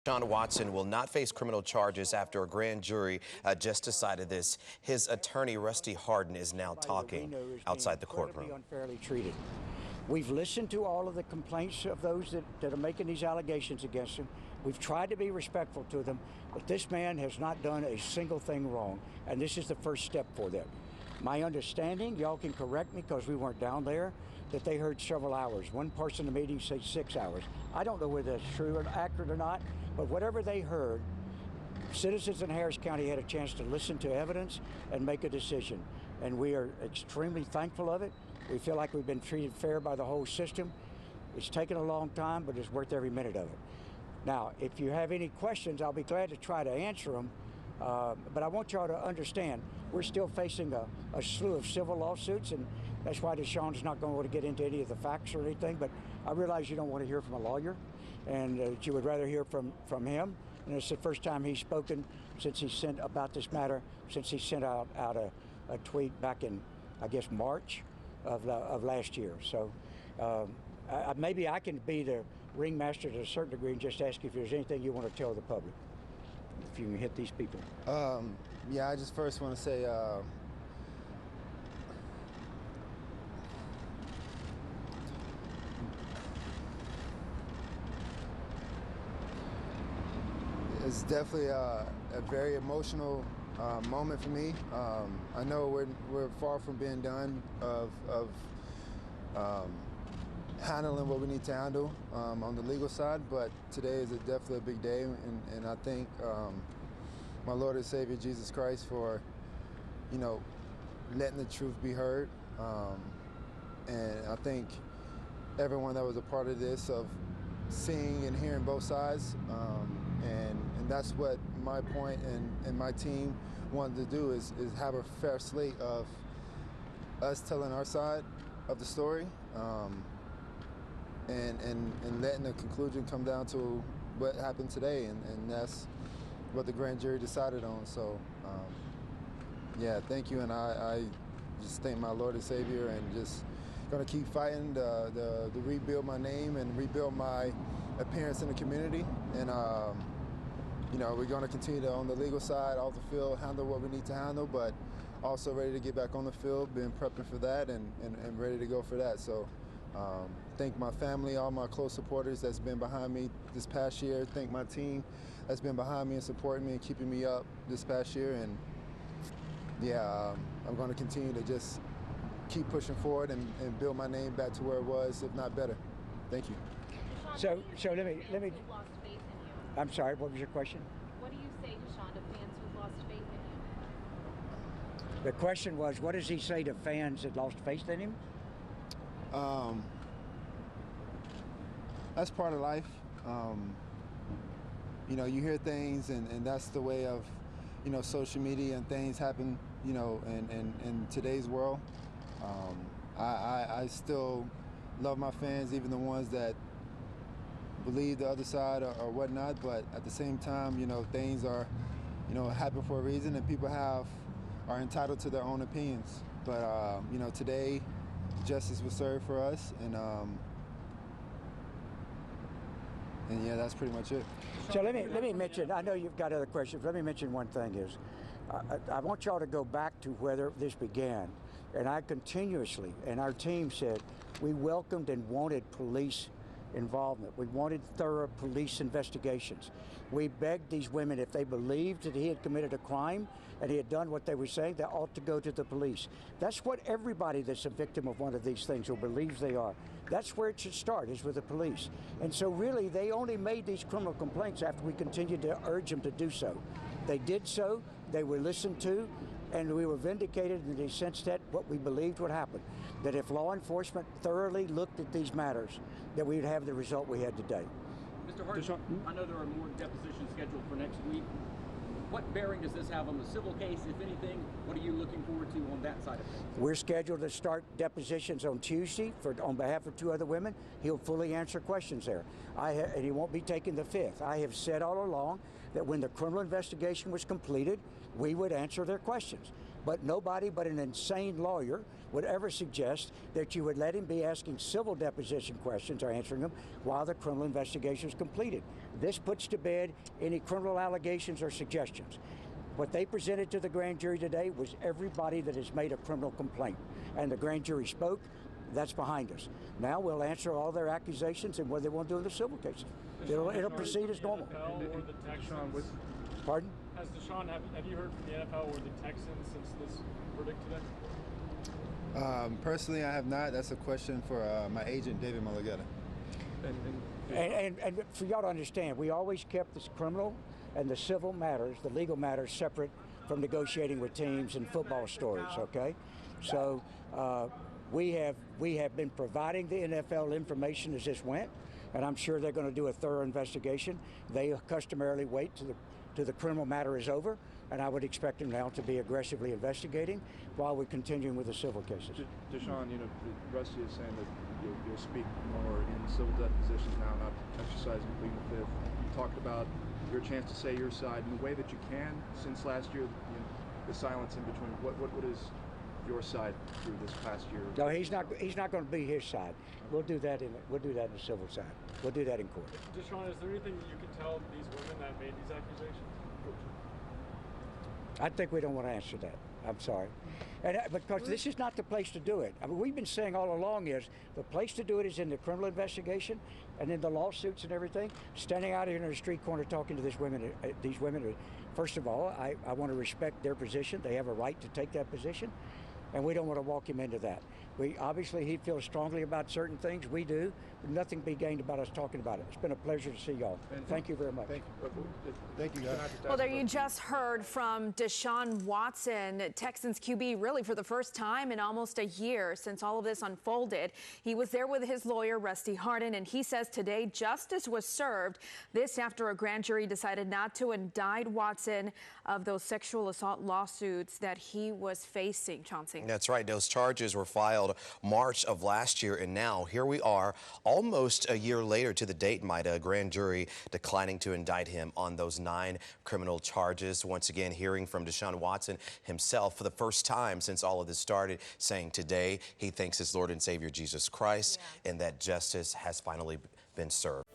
Deshaun Watson will not face criminal charges after a grand jury just decided this. His attorney, Rusty Hardin, is now talking outside the courtroom. Unfairly treated. We've listened to all of the complaints of those that are making these allegations against him. We've tried to be respectful to them, but this man has not done a single thing wrong, and this is the first step for them. My understanding, y'all can correct me because we weren't down there, that they heard several hours. One person in the meeting said 6 hours. I don't know whether that's true or accurate or not, but whatever they heard, citizens in Harris County had a chance to listen to evidence and make a decision, and we are extremely thankful of it. We feel like we've been treated fair by the whole system. It's taken a long time, but it's worth every minute of it. Now, if you have any questions, I'll be glad to try to answer them, but I want y'all to understand we're still facing a slew of civil lawsuits, and that's why Deshaun's not going to get into any of the facts or anything, but I realize you don't want to hear from a lawyer, and that you would rather hear from him. And it's the first time he's spoken since he sent about this matter, since he sent out a tweet back in, I guess, March of last year. So maybe I can be the ringmaster to a certain degree and just ask you if there's anything you want to tell the public, if you can hit these people. Yeah, I just first want to say it's definitely a very emotional moment for me. I know we're far from being done of handling what we need to handle on the legal side, but today is definitely a big day, and I thank my Lord and Savior Jesus Christ for, letting the truth be heard, and I thank everyone that was a part of this, of seeing and hearing both sides, and that's what my point and my team wanted to do, is have a fair slate of us telling our side of the story, and letting the conclusion come down to what happened today, and that's what the grand jury decided on. So, yeah, thank you, and I just thank my Lord and Savior, and just gonna keep fighting to rebuild my name and rebuild my appearance in the community, and we're gonna continue to, on the legal side, off the field, handle what we need to handle, but also ready to get back on the field, been prepping for that, and ready to go for that. So thank my family, all my close supporters that's been behind me this past year. Thank my team that's been behind me and supporting me and keeping me up this past year. And yeah, I'm going to continue to just keep pushing forward and build my name back to where it was, if not better. Thank you. So let me. Lost faith in you. I'm sorry. What was your question? What do you say, Deshaun, to fans who've lost faith in you? The question was, what does he say to fans that lost faith in him? That's part of life. You hear things, and that's the way of, social media, and things happen, in today's world. I still love my fans, even the ones that believe the other side or whatnot, but at the same time, things are, happen for a reason, and people are entitled to their own opinions. But, today, justice was served for us, and yeah, that's pretty much it. So let me mention, I know you've got other questions, let me mention one thing is, I want y'all to go back to where this began. And I continuously, and our team said, we welcomed and wanted police involvement. We wanted thorough police investigations. We begged these women, if they believed that he had committed a crime and he had done what they were saying, they ought to go to the police. That's what everybody that's a victim of one of these things or believes they are. That's where it should start, is with the police. And so really, they only made these criminal complaints after we continued to urge them to do so. They did so, they were listened to, and we were vindicated in the sense that what we believed would happen, that if law enforcement thoroughly looked at these matters, that we would have the result we had today. Mr. Hart, I know there are more depositions scheduled for next week. What bearing does this have on the civil case, if anything? What are you looking forward to on that side of things? We're scheduled to start depositions on Tuesday on behalf of 2 other women. He'll fully answer questions there. And he won't be taking the 5th. I have said all along that when the criminal investigation was completed, we would answer their questions. but nobody but an insane lawyer would ever suggest that you would let him be asking civil deposition questions or answering them while the criminal investigation is completed. This puts to bed any criminal allegations or suggestions. What they presented to the grand jury today was everybody that has made a criminal complaint. And the grand jury spoke. That's behind us. Now we'll answer all their accusations and what they want to do in the civil cases. It'll proceed as normal. Or the Texans. Pardon? Has Deshaun, have you heard from the NFL or the Texans since this verdict today? Personally, I have not. That's a question for my agent, David Mulligetta. And for y'all to understand, we always kept this criminal and the civil matters, the legal matters, separate from negotiating with teams and football stories, okay? So we have been providing the NFL information as this went, and I'm sure they're going to do a thorough investigation. They customarily wait till the criminal matter is over, and I would expect them now to be aggressively investigating while we're continuing with the civil cases. Deshaun, Rusty is saying that you'll speak more in civil depositions now, not exercising pleading the fifth. You talked about your chance to say your side in the way that you can since last year. The silence in between. What is your side through this past year? No, he's not going to be his side. We'll do that in the civil side. We'll do that in court. Deshaun, is there anything that you can tell these women that made these accusations? I think we don't want to answer that. I'm sorry. And because this is not the place to do it. I mean, we've been saying all along is the place to do it is in the criminal investigation and in the lawsuits and everything. Standing out here in the street corner talking to these women, first of all, I want to respect their position. They have a right to take that position, and we don't want to walk him into that. Obviously, he feels strongly about certain things. We do. Nothing be gained about us talking about it. It's been a pleasure to see y'all. Thank you very much. Thank you, guys. Well, there you just heard from Deshaun Watson, Texans QB, really for the first time in almost a year since all of this unfolded. He was there with his lawyer, Rusty Hardin, and he says today justice was served. This after a grand jury decided not to indict Watson of those sexual assault lawsuits that he was facing. Chauncey. That's right. Those charges were filed March of last year, and now here we are almost a year later to the date, Maida, a grand jury declining to indict him on those 9 criminal charges. Once again, hearing from Deshaun Watson himself for the first time since all of this started, saying today he thanks his Lord and Savior Jesus Christ and that justice has finally been served.